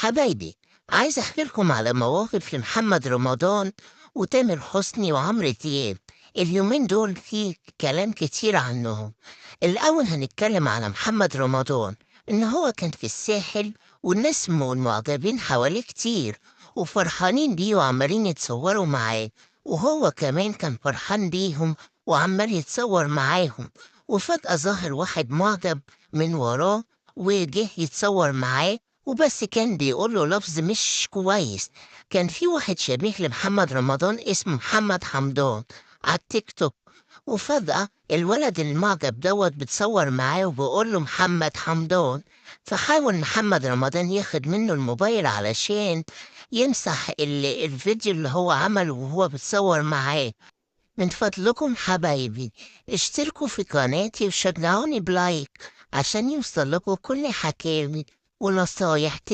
حبايبي، عايز احكي لكم على مواقف لمحمد رمضان وتامر حسني وعمرو دياب. اليومين دول في كلام كتير عنهم. الأول هنتكلم على محمد رمضان، إن هو كان في الساحل والناس والمعجبين حواليه كتير وفرحانين بيه وعمالين يتصوروا معاه، وهو كمان كان فرحان بيهم وعمال يتصور معاهم. وفجأة ظهر واحد معجب من وراه وجه يتصور معاه، وبس كان بيقول له لفظ مش كويس. كان في واحد شبيه لمحمد رمضان اسمه محمد حمدان على التيك توك، وفجأة الولد المعجب بتصور معاه وبيقول له محمد حمدان. فحاول محمد رمضان ياخد منه الموبايل علشان يمسح الفيديو اللي هو عمله وهو بتصور معاه. من فضلكم حبايبي، اشتركوا في قناتي وشجعوني بلايك عشان يوصل لكم كل حكاوي ونصايح